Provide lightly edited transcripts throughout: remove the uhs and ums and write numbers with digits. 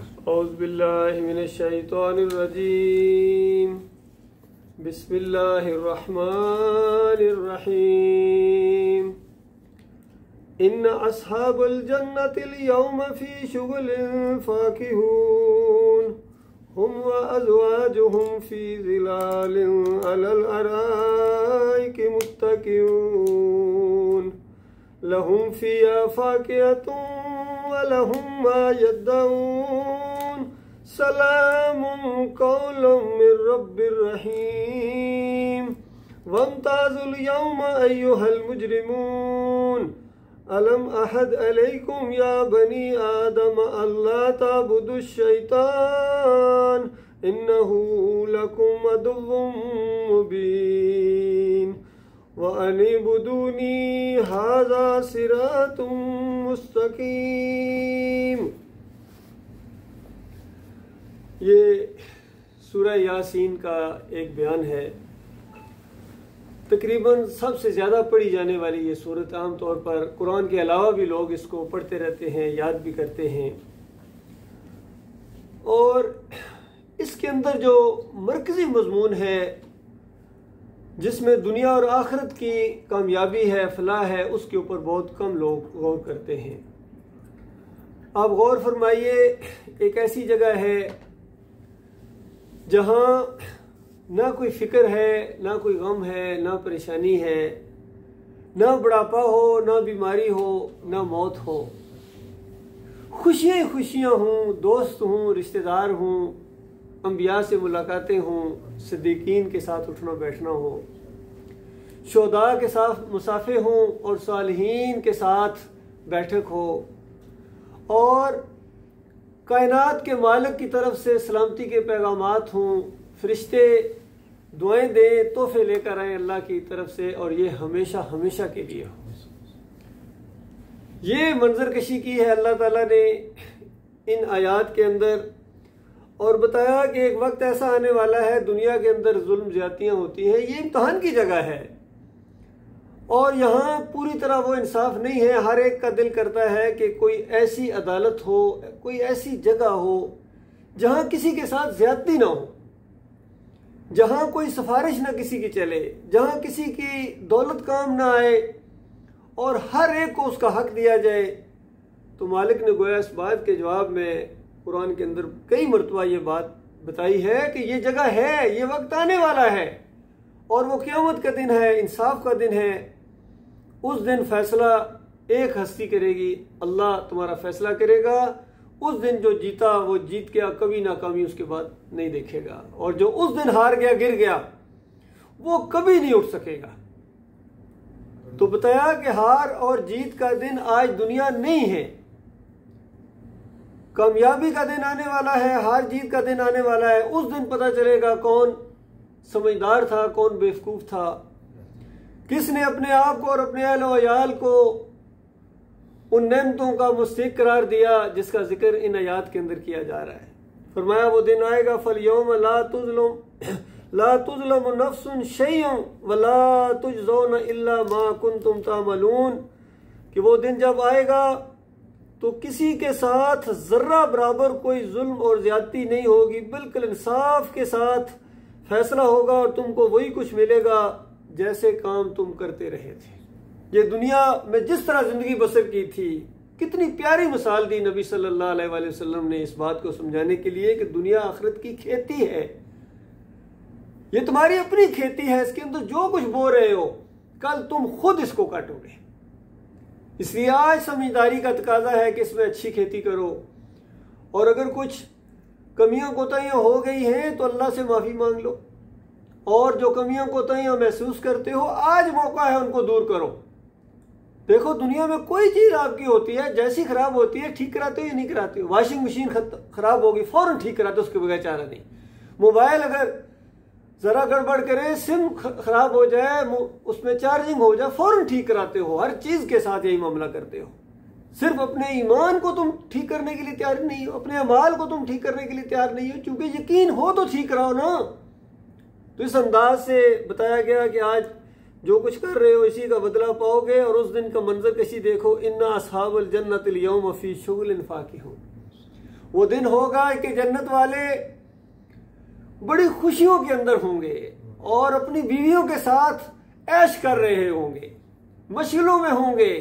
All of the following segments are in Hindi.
औज़ुबिल्लाहिमिनश्शैतानिर्रजीम बिस्मिल्लाहिर्रहमानिर्रहीम इन्न अस्हाबल जन्नतिल यौम फी शुगुलिन फाकिहून हुम व अज़वाजुहुम फी ज़िलालिन अलल अराइकि मुत्तकिऊन लहुम फ़ीहा फ़ाकिहतुन व लहुम मा यद्दऊन सलामुन कौलुम मिर रब्बिर रहीम वम्ताज़ुल यौम अय्युहल मुजरिमून अलम अहद अलैकुम या बनी आदम अल्ला ताबुदुश शैतान इन्नहु लकुम अदुव्वुम मुबीन व अनिबुदूनी हाज़ा सिरातुम मुस्तकीम। ये सूरह यासीन का एक बयान है। तकरीबन सबसे ज़्यादा पढ़ी जाने वाली ये सूरत, आम तौर पर कुरान के अलावा भी लोग इसको पढ़ते रहते हैं, याद भी करते हैं। और इसके अंदर जो मरकज़ी मज़मून है जिसमें दुनिया और आखिरत की कामयाबी है, फलाह है, उसके ऊपर बहुत कम लोग गौर करते हैं। आप गौर फरमाइए, एक ऐसी जगह है जहाँ ना कोई फिक्र है, ना कोई गम है, ना परेशानी है, ना बुढ़ापा हो, ना बीमारी हो, ना मौत हो। खुशियाँ ही खुशियाँ हों, दोस्त हों, रिश्तेदार हों, अंबिया से मुलाकातें हों, सिद्दीकीन के साथ उठना बैठना हो, शुहदा के साथ मुसाफे हों और सालिहीन के साथ बैठक हो, और कायनात के मालिक की तरफ से सलामती के पैगामात हों, फरिश्ते दुआएं दें, तोहफे लेकर आए अल्लाह की तरफ से, और ये हमेशा हमेशा के लिए हो। ये मंजर कशी की है अल्लाह ताला ने इन आयात के अंदर, और बताया कि एक वक्त ऐसा आने वाला है दुनिया के अंदर जुल्म ज्यादतियाँ होती हैं, ये इम्तहान की जगह है और यहाँ पूरी तरह वो इंसाफ नहीं है। हर एक का दिल करता है कि कोई ऐसी अदालत हो, कोई ऐसी जगह हो जहाँ किसी के साथ ज्यादती ना हो, जहाँ कोई सिफारिश ना किसी की चले, जहाँ किसी की दौलत काम ना आए और हर एक को उसका हक दिया जाए। तो मालिक ने गोया इस बात के जवाब में कुरान के अंदर कई मरतबा ये बात बताई है कि ये जगह है, ये वक्त आने वाला है और वो क़यामत का दिन है, इंसाफ का दिन है। उस दिन फैसला एक हस्ती करेगी, अल्लाह तुम्हारा फैसला करेगा। उस दिन जो जीता वो जीत गया, कभी नाकामी उसके बाद नहीं देखेगा, और जो उस दिन हार गया, गिर गया, वो कभी नहीं उठ सकेगा। तो बताया कि हार और जीत का दिन आज दुनिया नहीं है, कामयाबी का दिन आने वाला है, हार जीत का दिन आने वाला है। उस दिन पता चलेगा कौन समझदार था, कौन बेवकूफ था, किसने अपने आप को और अपने अहल व अयाल को उन नेमतों का मुस्तहिक करार दिया जिसका जिक्र इन आयात के अंदर किया जा रहा है। फरमाया वो दिन आएगा, फल यौम ला तुज़लम नफ्सुन शैअन वला तुजज़ौना इल्ला मा कुंतुम तामलून, कि वो दिन जब आएगा तो किसी के साथ जर्रा बराबर कोई जुल्म और ज्यादती नहीं होगी, बिल्कुल इंसाफ के साथ फैसला होगा और तुमको वही कुछ मिलेगा जैसे काम तुम करते रहे थे। ये दुनिया में जिस तरह जिंदगी बसर की थी, कितनी प्यारी मिसाल दी नबी सल्लल्लाहु अलैहि वसल्लम ने इस बात को समझाने के लिए कि दुनिया आखिरत की खेती है, ये तुम्हारी अपनी खेती है, इसके अंदर जो कुछ बो रहे हो कल तुम खुद इसको काटोगे। इसलिए आज समझदारी का तकाजा है कि इसमें अच्छी खेती करो, और अगर कुछ कमियां कोताहियां हो गई हैं तो अल्लाह से माफी मांग लो, और जो कमियां कोताहियां महसूस करते हो आज मौका है उनको दूर करो। देखो दुनिया में कोई चीज आपकी होती है, जैसी खराब होती है ठीक कराते हो या नहीं कराते हो। वॉशिंग मशीन खराब होगी फौरन ठीक कराते हो, उसके बगैर चारा नहीं। मोबाइल अगर जरा गड़बड़ करे, सिम खराब हो जाए, उसमें चार्जिंग हो जाए, फौरन ठीक कराते हो। हर चीज के साथ यही मामला करते हो। सिर्फ अपने ईमान को तुम ठीक करने के लिए तैयार नहीं हो, अपने अमाल को तुम ठीक करने के लिए तैयार नहीं हो, क्योंकि यकीन हो तो ठीक कराओ ना। तो इस अंदाज से बताया गया कि आज जो कुछ कर रहे हो इसी का बदला पाओगे। और उस दिन का मंजर कशी देखो, इन्ना अस्हाबुल जन्नतिल यौम फी शुगलिन फाकिहून। वो दिन होगा कि जन्नत वाले बड़ी खुशियों के अंदर होंगे और अपनी बीवियों के साथ ऐश कर रहे होंगे, मशगलों में होंगे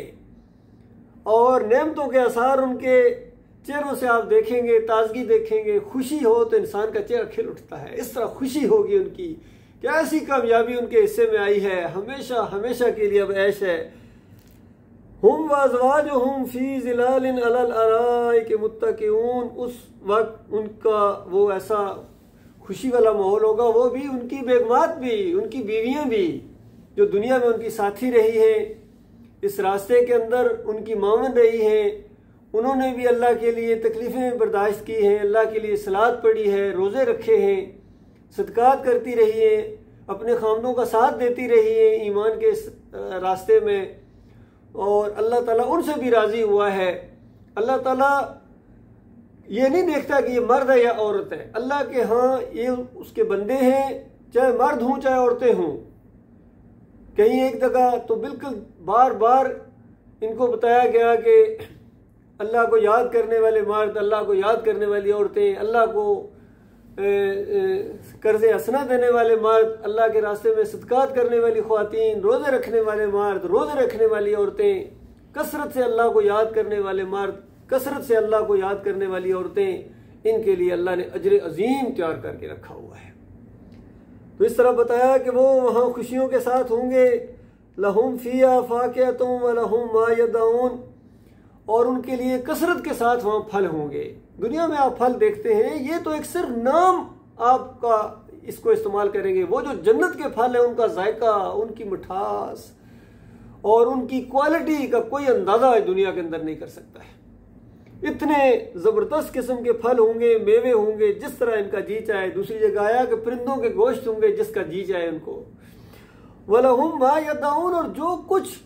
और नेमतों के आसार उनके चेहरों से आप देखेंगे, ताजगी देखेंगे। खुशी हो तो इंसान का चेहरा खिल उठता है। इस तरह खुशी होगी उनकी कि ऐसी कामयाबी उनके हिस्से में आई है, हमेशा हमेशा के लिए अब ऐश है। हुम वज़वाजुहुम फी ज़िलालिन अलल अराइक मुत्तकिऊन, उस वक्त उनका वो ऐसा खुशी वाला माहौल होगा, वो भी, उनकी बेगमात भी, उनकी बीवियां भी जो दुनिया में उनकी साथी रही हैं, इस रास्ते के अंदर उनकी मावन रही हैं, उन्होंने भी अल्लाह के लिए तकलीफ़ें बर्दाश्त की हैं, अल्लाह के लिए सलात पढ़ी है, रोज़े रखे हैं, सदक़ात करती रही हैं, अपने खामदों का साथ देती रही हैं ईमान के रास्ते में, और अल्लाह ताला उनसे भी राज़ी हुआ है। अल्लाह ताला ये नहीं देखता कि ये मर्द है या औरत है। अल्लाह के हाँ ये उसके बंदे हैं, चाहे मर्द हों चाहे औरतें हों। कहीं एक जगह तो बिल्कुल बार बार इनको बताया गया कि अल्लाह को याद करने वाले मर्द, अल्लाह को याद करने वाली औरतें, अल्लाह को कर्ज़ हसना देने वाले मर्द, अल्लाह के रास्ते में सदक़ात करने वाली ख़वातीन, रोज़े रखने वाले मर्द, रोज़े रखने वाली औरतें, कसरत से अल्लाह को याद करने वाले मर्द, कसरत से अल्लाह को याद करने वाली औरतें, इनके लिए अल्लाह ने अजर अजीम तैयार करके रखा हुआ है। तो इस तरह बताया कि वो वहाँ खुशियों के साथ होंगे। लहुम फिया फाकिहतुम व लहुम मा यदऊन, और उनके लिए कसरत के साथ वहाँ फल होंगे। दुनिया में आप फल देखते हैं, ये तो एक सिर्फ नाम आपका इसको इस्तेमाल करेंगे। वो जो जन्नत के फल है, उनका जायका, उनकी मिठास और उनकी क्वालिटी का कोई अंदाजा दुनिया के अंदर नहीं कर सकता है। इतने जबरदस्त किस्म के फल होंगे, मेवे होंगे, जिस तरह इनका जी चाहे। दूसरी जगह आया कि परिंदों के गोश्त होंगे जिसका जी चाहे उनको। वलहुम मा यदऊन, और जो कुछ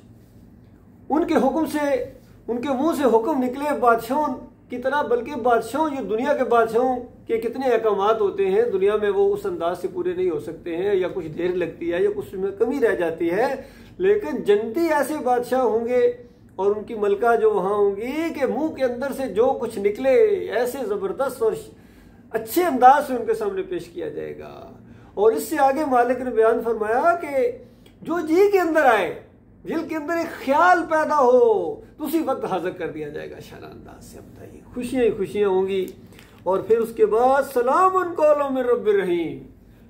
उनके हुक्म से, उनके मुंह से हुक्म निकले बादशाहों की तरह, बल्कि बादशाहों, ये दुनिया के बादशाहों के कितने अहकामात होते हैं दुनिया में, वो उस अंदाज से पूरे नहीं हो सकते हैं, या कुछ देर लगती है या कुछ में कमी रह जाती है। लेकिन जन्नती ऐसे बादशाह होंगे और उनकी मलका जो वहाँ होंगी कि मुंह के अंदर से जो कुछ निकले ऐसे ज़बरदस्त और अच्छे अंदाज से उनके सामने पेश किया जाएगा। और इससे आगे मालिक ने बयान फरमाया कि जो जी के अंदर आए, दिल के अंदर एक ख्याल पैदा हो, तो उसी वक्त हाजिर कर दिया जाएगा शान अंदाज से। बताइए, खुशियाँ ही खुशियाँ होंगी। और फिर उसके बाद सलामुन कौलुम मिन रब्बिर रहीम,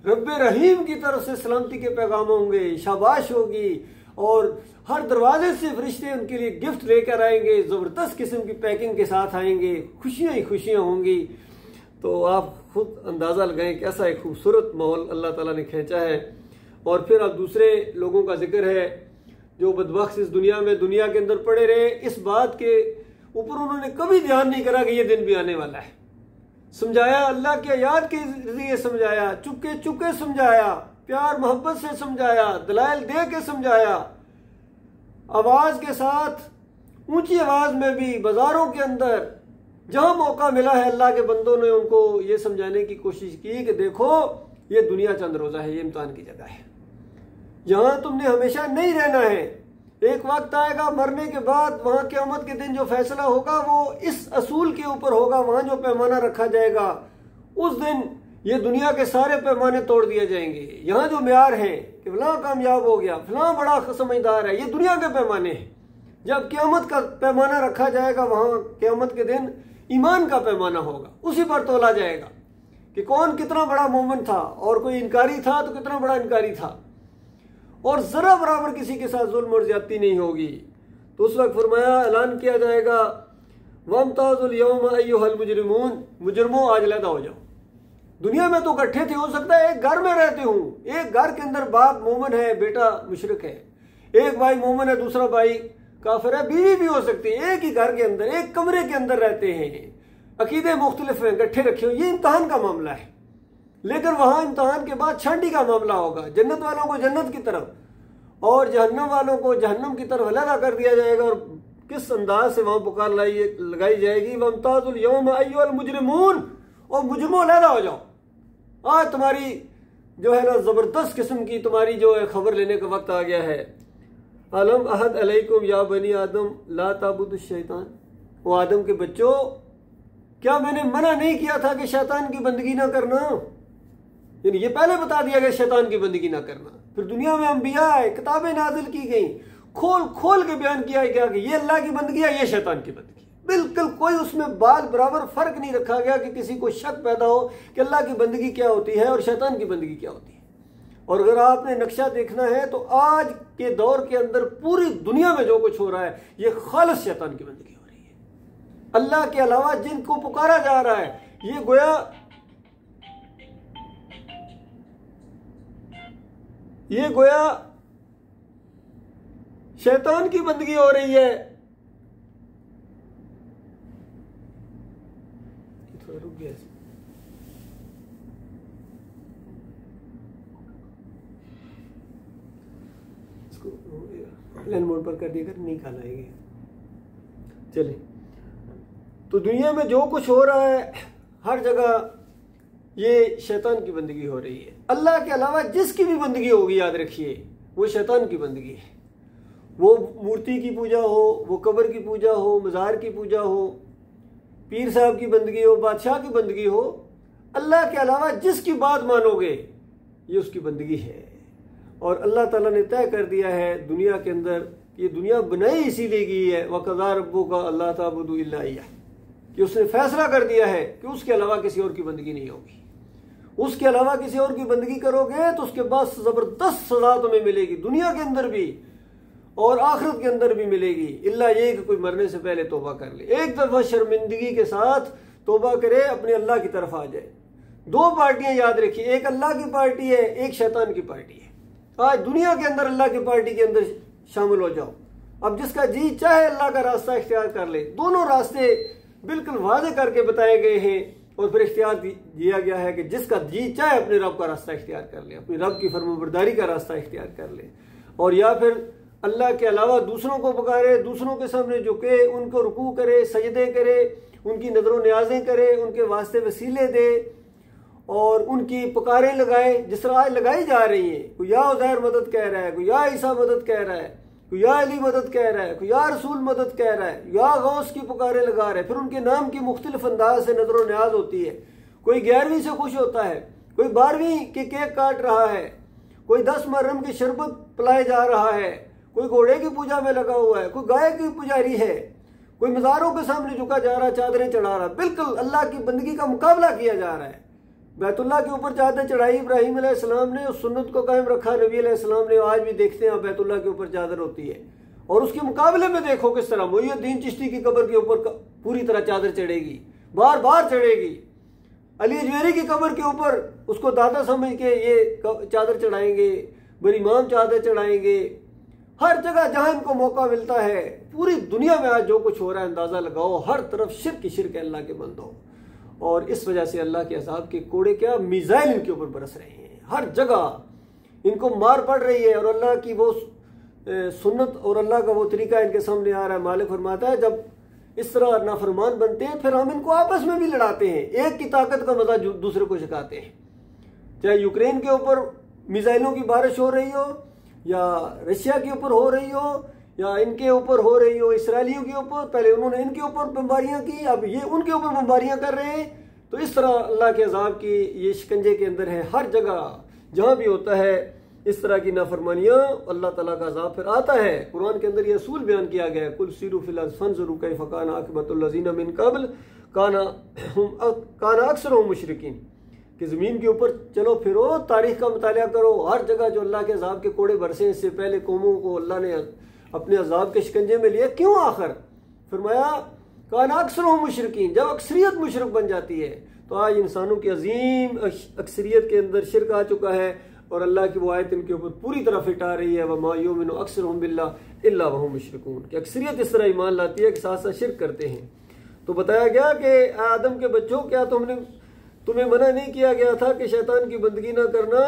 रब रहीम की तरफ से सलामती के पैगाम होंगे, शाबाश होगी, और हर दरवाजे से फरिश्ते उनके लिए गिफ्ट लेकर आएंगे, ज़बरदस्त किस्म की पैकिंग के साथ आएंगे, खुशियाँ ही खुशियाँ होंगी। तो आप खुद अंदाज़ा लगाएं कैसा एक खूबसूरत माहौल अल्लाह ताला ने खींचा है। और फिर अब दूसरे लोगों का जिक्र है जो बदबख्त इस दुनिया में, दुनिया के अंदर पड़े रहे, इस बात के ऊपर उन्होंने कभी ध्यान नहीं करा कि ये दिन भी आने वाला है। समझाया, अल्लाह के याद के जरिए समझाया, चुपके चुपके समझाया, प्यार मोहब्बत से समझाया, दलाइल दे के समझाया, आवाज के साथ, ऊंची आवाज में भी, बाजारों के अंदर जहां मौका मिला है, अल्लाह के बंदों ने उनको ये समझाने की कोशिश की कि देखो ये दुनिया चंद रोजा है, ये इम्तिहान की जगह है, यहां तुमने हमेशा नहीं रहना है। एक वक्त आएगा मरने के बाद, वहां क़यामत के दिन जो फैसला होगा वो इस असूल के ऊपर होगा, वहां जो पैमाना रखा जाएगा, उस दिन ये दुनिया के सारे पैमाने तोड़ दिए जाएंगे। यहाँ जो म्यार है कि फलां कामयाब हो गया, फलां बड़ा समझदार है, ये दुनिया के पैमाने हैं। जब क़यामत का पैमाना रखा जाएगा, वहां क़यामत के दिन ईमान का पैमाना होगा, उसी पर तोला जाएगा कि कौन कितना बड़ा मोमिन था, और कोई इनकारी था तो कितना बड़ा इनकारी था, और जरा बराबर किसी के साथ जुल्म और ज्यादती नहीं होगी। तो उस वक्त फरमाया, ऐलान किया जाएगा, वमताजुल यौम अय्युहल मुजरिमून, मुजरिमों आज अलहदा हो जाओ। दुनिया में तो इकट्ठे थे, हो सकता है एक घर में रहते हूँ, एक घर के अंदर बाप मोमिन है, बेटा मुशरिक है, एक भाई मोमिन है, दूसरा भाई काफिर है, बीवी भी हो सकती है, एक ही घर के अंदर, एक कमरे के अंदर रहते हैं, अकीदे मुख्तलिफ हैं, इकट्ठे रखे हो, ये इम्तहान का मामला है। लेकिन वहां इम्तहान के बाद छांटी का मामला होगा, जन्नत वालों को जन्नत की तरफ और जहन्नम वालों को जहन्नम की तरफ अलग कर दिया जाएगा। और किस अंदाज से वहां पुकार लगाई जाएगी, वमताजुल यौम अय्युहल मुजरिमून, और मुजरिमों अलहदा हो जाओ, आज तुम्हारी जो है ना जबरदस्त किस्म की तुम्हारी जो है खबर लेने का वक्त आ गया है। अलम अहद अलैकुम या बनी आदम ला ताबुदुश शैतान, वो आदम के बच्चों, क्या मैंने मना नहीं किया था कि शैतान की बंदगी ना करना? यानी ये पहले बता दिया गया शैतान की बंदगी ना करना। फिर दुनिया में अंबिया आए, किताबें नाजिल की गई, खोल खोल के बयान किया गया कि ये अल्लाह की बंदगी है, ये शैतान की बंदगी। बिल्कुल कोई उसमें बाल बराबर फर्क नहीं रखा गया कि किसी को शक पैदा हो कि अल्लाह की बंदगी क्या होती है और शैतान की बंदगी क्या होती है। और अगर आपने नक्शा देखना है तो आज के दौर के अंदर पूरी दुनिया में जो कुछ हो रहा है ये खालिस शैतान की बंदगी हो रही है। अल्लाह के अलावा जिनको पुकारा जा रहा है ये गोया शैतान की बंदगी हो रही है। रुक गया, इसको प्लेन मोड पर कर दिया कर, नहीं खाना है। चले, तो दुनिया में जो कुछ हो रहा है हर जगह ये शैतान की बंदगी हो रही है। अल्लाह के अलावा जिसकी भी बंदगी होगी याद रखिए वो शैतान की बंदगी है। वो मूर्ति की पूजा हो, वो कब्र की पूजा हो, मज़ार की पूजा हो, पीर साहब की बंदगी हो, बादशाह की बंदगी हो, अल्लाह के अलावा जिसकी बात मानोगे ये उसकी बंदगी है। और अल्लाह ताला ने तय कर दिया है दुनिया के अंदर, ये दुनिया बनाई इसीलिए गई है, वक़ज़ा रब्बुका अल्ला ताबुदू इल्ला इय्याह, कि उसने फैसला कर दिया है कि उसके अलावा किसी और की बंदगी नहीं होगी। उसके अलावा किसी और की बंदगी करोगे तो उसके बाद जबरदस्त सजा तुम्हें मिलेगी, दुनिया के अंदर भी और आखिरत के अंदर भी मिलेगी। इल्ला ये कि कोई मरने से पहले तौबा कर ले, एक दफा शर्मिंदगी के साथ तौबा करे, अपने अल्लाह की तरफ आ जाए। दो पार्टियां याद रखिए, एक अल्लाह की पार्टी है, एक शैतान की पार्टी है। आज दुनिया के अंदर अल्लाह की पार्टी के अंदर शामिल हो जाओ। अब जिसका जी चाहे अल्लाह का रास्ता इख्तियार कर ले। दोनों रास्ते बिल्कुल वादे करके बताए गए हैं और फिर इख्तियार दिया गया है कि जिसका जी चाहे अपने रब का रास्ता इख्तियार कर ले, अपनी रब की फरमाबरदारी का रास्ता इख्तियार कर ले, और या फिर अल्लाह के अलावा दूसरों को पुकारे, दूसरों के सामने झुके, उनको रुकू करे, सजदे करे, उनकी नजरों न्याजें करे, उनके वास्ते वसीले दे और उनकी पुकारें लगाए, जिस तरह आज लगाई जा रही हैं। कोई या उज़ैर मदद कह रहा है, कोई या ईसा मदद कह रहा है, कोई या अली मदद कह रहा है, कोई या रसूल मदद कह रहा है, या गौस की पुकारें लगा रहे हैं। फिर उनके नाम की मुख्तलिफ अंदाज से नजरों न्याज होती है। कोई 11वीं से खुश होता है, कोई 12वीं के केक काट रहा है, कोई 10 मुहर्रम की शरबत पिलाए जा रहा है, कोई घोड़े की पूजा में लगा हुआ है, कोई गाय की पुजारी है, कोई मज़ारों के सामने झुका जा रहा है, चादरें चढ़ा रहा है। बिल्कुल अल्लाह की बंदगी का मुकाबला किया जा रहा है। बैतुल्लाह के ऊपर चादर चढ़ाई इब्राहिम अलैहिस्सलाम ने, उस सुन्नत को कायम रखा नबी अलैहिस्सलाम ने। आज भी देखते हैं बैतुल्लाह के ऊपर चादर होती है, और उसके मुकाबले में देखो किस तरह मुईनुद्दीन चिश्ती की कब्र के ऊपर पूरी तरह चादर चढ़ेगी, बार बार चढ़ेगी। अली अजमेरी की कब्र के ऊपर उसको दादा समझ के ये चादर चढ़ाएंगे, बड़ी इमाम चादर चढ़ाएंगे। हर जगह जहां इनको मौका मिलता है, पूरी दुनिया में आज जो कुछ हो रहा है अंदाजा लगाओ, हर तरफ शिर्क अल्लाह के बंदो। और इस वजह से अल्लाह के अज़ाब के कोड़े क्या मिसाइल इनके ऊपर बरस रहे हैं, हर जगह इनको मार पड़ रही है। और अल्लाह की वो सुन्नत और अल्लाह का वो तरीका इनके सामने आ रहा है। मालिक फरमाता है जब इस तरह नाफरमान बनते हैं फिर हम इनको आपस में भी लड़ाते हैं, एक की ताकत का मजा दूसरे को सिखाते हैं। चाहे यूक्रेन के ऊपर मिसाइलों की बारिश हो रही हो, या रशिया के ऊपर हो रही हो, या इनके ऊपर हो रही हो, इसराइलियों के ऊपर। पहले उन्होंने इनके ऊपर बमबारियां की, अब ये उनके ऊपर बमबारियां कर रहे हैं। तो इस तरह अल्लाह के अज़ाब की ये शिकंजे के अंदर है। हर जगह जहां भी होता है इस तरह की नाफरमानियां, अल्लाह ताला का अज़ाब फिर आता है। कुरान के अंदर ये असूल बयान किया गया है, कुल सीरू फिल अर्ज़ फंज़ुरू कैफ़ कान आक़िबतुल लज़ीना मिन क़ब्ल काना अक्सरुहुम मुशरिकीन, कि ज़मीन के ऊपर चलो फिरो, तारीख का मुतालिया करो। हर जगह जो अल्लाह के अज़ाब के कोड़े बरसे, इससे पहले कौमों को अल्लाह ने अपने अज़ाब के शिकंजे में लिया। क्यों? आखिर फरमाया काना अक्सरुहुम मुशरिकीन, जब अक्सरियत मुशरिक बन जाती है। तो आज इंसानों की अजीम अक्सरियत के अंदर शिरक आ चुका है, और अल्लाह की वो आयत इनके ऊपर पूरी तरह फिट आ रही है, वमा युमिनु अक्सरुहुम बिल्लाह इल्ला वहुम मुशरिकून, कि अक्सरियत इस तरह ईमान लाती है कि साथ साथ शिरक करते हैं। तो बताया गया कि आदम के बच्चों, क्या तुम्हें मना नहीं किया गया था कि शैतान की बंदगी ना करना,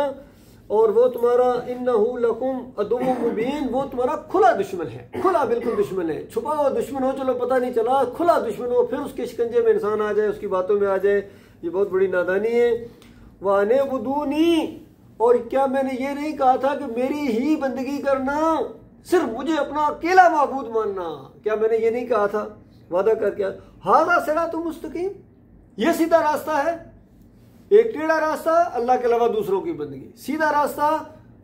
और वो तुम्हारा इन्नहु लकुम अदुव्वुम मुबीन, वो तुम्हारा खुला दुश्मन है, खुला बिल्कुल दुश्मन है। छुपा हुआ दुश्मन हो चलो पता नहीं चला, खुला दुश्मन हो फिर उसके शिकंजे में इंसान आ जाए, उसकी बातों में आ जाए, ये बहुत बड़ी नादानी है। वाने बुदूनी, और क्या मैंने ये नहीं कहा था कि मेरी ही बंदगी करना, सिर्फ मुझे अपना अकेला माबूद मानना? क्या मैंने ये नहीं कहा था? वादा करके हादा सिरातुम मुस्तकीम, ये सीधा रास्ता है। एक टेढ़ा रास्ता अल्लाह के अलावा दूसरों की बंदगी, सीधा रास्ता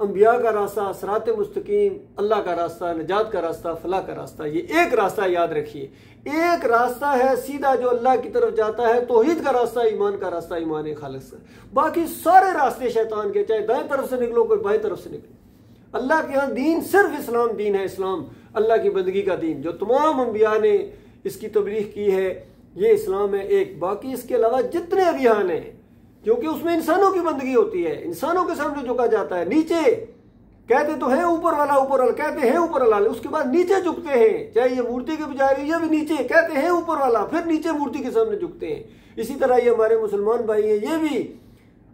अंबिया का रास्ता, सिरात मुस्तकीम, अल्लाह का रास्ता, निजात का रास्ता, फलाह का रास्ता। ये एक रास्ता याद रखिए, एक रास्ता है सीधा जो अल्लाह की तरफ जाता है, तौहीद का रास्ता, ईमान का रास्ता, ईमान खालिस का। बाकी सारे रास्ते शैतान के, चाहे दाएं तरफ से निकलो कोई बाएं तरफ से निकलो। अल्लाह के यहाँ दीन सिर्फ इस्लाम दीन है, इस्लाम अल्लाह की बंदगी का दीन, जो तमाम अंबिया ने इसकी तबलीग की है, ये इस्लाम है एक। बाकी इसके अलावा जितने अभियान हैं, क्योंकि उसमें इंसानों की बंदगी होती है, इंसानों के सामने झुका जाता है, नीचे कहते तो हैं ऊपर वाला, ऊपर वाला कहते हैं ऊपर वाला, उसके बाद नीचे झुकते हैं। चाहे ये मूर्ति के पुजारी, ये भी नीचे कहते हैं ऊपर वाला, फिर नीचे मूर्ति के सामने झुकते हैं। इसी तरह ये हमारे मुसलमान भाई हैं, ये भी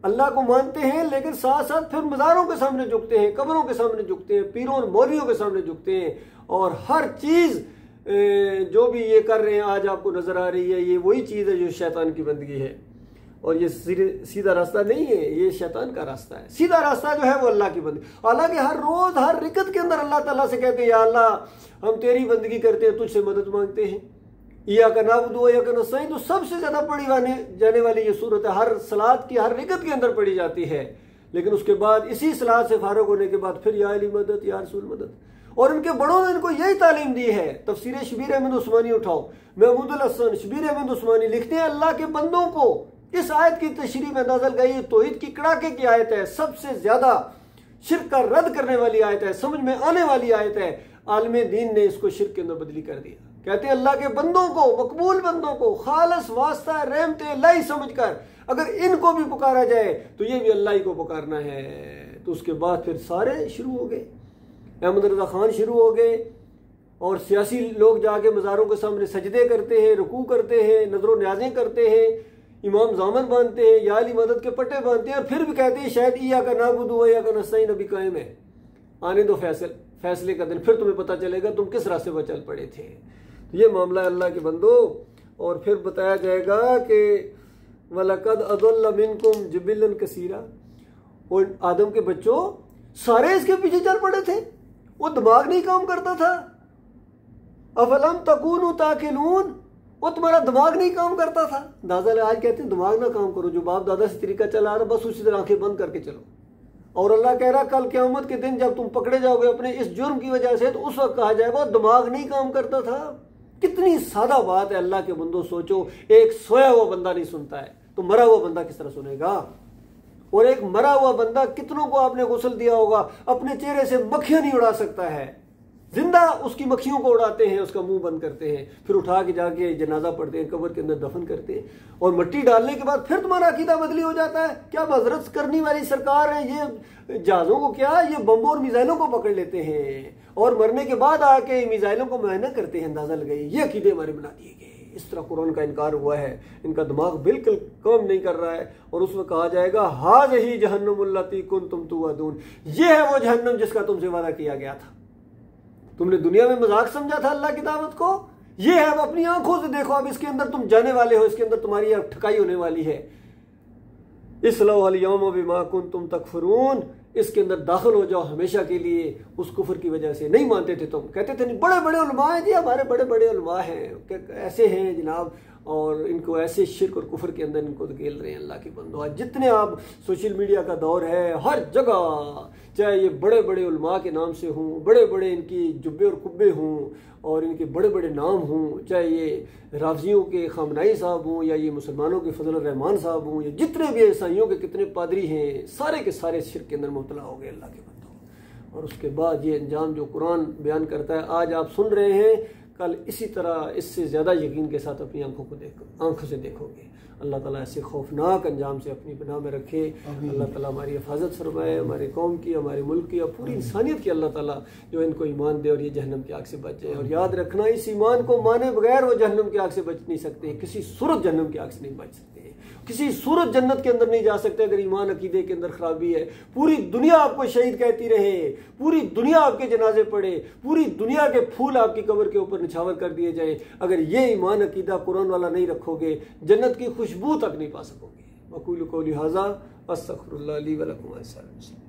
अल्लाह को मानते हैं, लेकिन साथ साथ फिर मज़ारों के सामने झुकते हैं, कब्रों के सामने झुकते हैं, पीरों और मौलवियों के सामने झुकते हैं। और हर चीज़ जो भी ये कर रहे हैं आज आपको नजर आ रही है, ये वही चीज़ है जो शैतान की बंदगी है। और ये सीधा रास्ता नहीं है, ये शैतान का रास्ता है। सीधा रास्ता जो है वो अल्लाह की बंदगी। हालांकि हर रोज हर रिकत के अंदर अल्लाह ताला से कहते हैं, या अल्लाह हम तेरी बंदगी करते हैं, तुझसे मदद मांगते हैं। या का नाबुदु या का नस्तईन, तो सबसे ज्यादा पढ़ी जाने वाली ये सूरत है, हर सलात की हर रिकत के अंदर पढ़ी जाती है। लेकिन उसके बाद इसी सलात से फारूक होने के बाद फिर या अली मदद, या रसूल मदद। और उनके बड़ों ने इनको यही तालीम दी है। तफसीर शबीर अहमद उस्मानी उठाओ, महमूदुल हसन शबीर अहमद उस्मानी लिखते हैं, अल्लाह के बंदों को इस आयत की तशरीह में नाज़िल गई तौहीद की कड़ाके की आयत है, सबसे ज्यादा शिर्क का रद्द करने वाली आयत है, समझ में आने वाली आयत है। आलमे दीन ने इसको शिर्क के अंदर बदली कर दिया। कहते हैं अल्लाह के बंदों को, मकबूल बंदों को खालिस वास्ता रहमते अल्लाह समझकर अगर इनको भी पुकारा जाए तो ये भी अल्लाह ही को पुकारना है। तो उसके बाद फिर सारे शुरू हो गए, अहमद रजा खान शुरू हो गए, और सियासी लोग जाके मज़ारों के सामने सजदे करते हैं, रुकू करते हैं, नजरों न्याजें करते हैं, इमाम जामन बांधते हैं, या अली मदद के पट्टे बांधते हैं, और फिर भी कहते हैं शायद इया का नाबुदु या का नस्तईन अभी कायम है, आने दो फैसले का दिन, फिर तुम्हें पता चलेगा तुम किस रास्ते पर चल पड़े थे। तो ये मामला अल्लाह के बंदो। और फिर बताया जाएगा कि वलकद अदल्ल मिनकुम जिबिलन कसीरा, और आदम के बच्चों सारे इसके पीछे चल पड़े थे, वो दिमाग नहीं काम करता था। अफलम तकूनु ताकिलून, वो तुम्हारा दिमाग नहीं काम करता था। दादा आज कहते हैं दिमाग ना काम करो, जो बाप दादा से तरीका चला रहा बस उसी तरह आंखें बंद करके चलो। और अल्लाह कह रहा कल क़यामत के दिन जब तुम पकड़े जाओगे अपने इस जुर्म की वजह से, तो उस वक्त कहा जाएगा दिमाग नहीं काम करता था। कितनी सादा बात है अल्लाह के बंदो। सोचो, एक सोया हुआ बंदा नहीं सुनता है तो मरा हुआ बंदा किस तरह सुनेगा। और एक मरा हुआ बंदा, कितनों को आपने गुस्ल दिया होगा, अपने चेहरे से मक्खियां नहीं उड़ा सकता है, जिंदा उसकी मक्खियों को उड़ाते हैं, उसका मुंह बंद करते हैं, फिर उठा के जाके जनाजा पढ़ते हैं, कब्र के अंदर दफन करते हैं, और मिट्टी डालने के बाद फिर तुम्हारा अकीदा बदली हो जाता है। क्या मजरत करने वाली सरकार है, ये जहाजों को क्या, ये बम्बों और मिसाइलों को पकड़ लेते हैं और मरने के बाद आके मिसाइलों को मुआयना करते हैं, अंदाजा लगाइए। ये अकीदे हमारे बना दिए गए। इस तरह कुरान का इनकार हुआ है, इनका दिमाग बिल्कुल काम नहीं कर रहा है। और उसमें कहा जाएगा हाज़िही जहन्नुमुल्लती कुंतुम तुअदून, ये है वो जहन्नम जिसका तुमसे वादा किया गया था। तुमने दुनिया में मजाक समझा था अल्लाह की दावत को, ये है, अब अपनी आंखों से देखो, अब इसके अंदर तुम जाने वाले हो, इसके अंदर तुम्हारी अब ठकाई होने वाली है। इस्लौहल यौम बिमा कुंतुम तकफुरून, इसके अंदर दाखिल हो जाओ हमेशा के लिए। उस कुफर की वजह से नहीं मानते थे तुम, कहते थे नहीं बड़े बड़े उलमा हैं जी, हमारे बड़े बड़े उलमा हैं, ऐसे हैं जनाब, और इनको ऐसे शिर्क और कुफर के अंदर इनको धकेल रहे हैं अल्लाह के बंदो। आज जितने आप सोशल मीडिया का दौर है, हर जगह चाहे ये बड़े बड़े उलमा के नाम से हों, बड़े बड़े इनकी जुब्बे और कुब्बे हों और इनके बड़े बड़े नाम हों, चाहे ये राफजियों के खामनाई साहब हों या ये मुसलमानों के फजल रहमान साहब हों, या जितने भी ईसाइयों के कितने पादरी हैं, सारे के सारे शिर्क के अंदर मुब्तला हो गए अल्लाह के बंदो। और उसके बाद ये अंजाम जो कुरान बयान करता है आज आप सुन रहे हैं, कल इसी तरह इससे ज़्यादा यकीन के साथ अपनी आंखों से देखोगे। अल्लाह ताला ऐसे खौफनाक अंजाम से अपनी पनाह में रखे। अल्लाह ताला हमारी हिफाजत फरमाए, हमारे कौम की, हमारे मुल्क की और पूरी इंसानियत की। अल्लाह ताला जो इनको ईमान दे और ये जहन्नम की आग से बच जाए। और याद रखना, इस ईमान को माने बगैर वो जहन्नम की आग से बच नहीं सकते, किसी सूरत जहन्नम की आग से नहीं बच सकते, किसी सूरत जन्नत के अंदर नहीं जा सकते अगर ईमान अकीदे के अंदर खराबी है। पूरी दुनिया आपको शहीद कहती रहे, पूरी दुनिया आपके जनाजे पड़े, पूरी दुनिया के फूल आपकी कब्र के ऊपर निछावर कर दिए जाए, अगर ये ईमान अकीदा कुरान वाला नहीं रखोगे, जन्नत की खुशबू तक नहीं पा सकोगे। वक़ूलु क़ौली हाज़ा अस्तग़फ़िरुल्लाह ली व लकुम।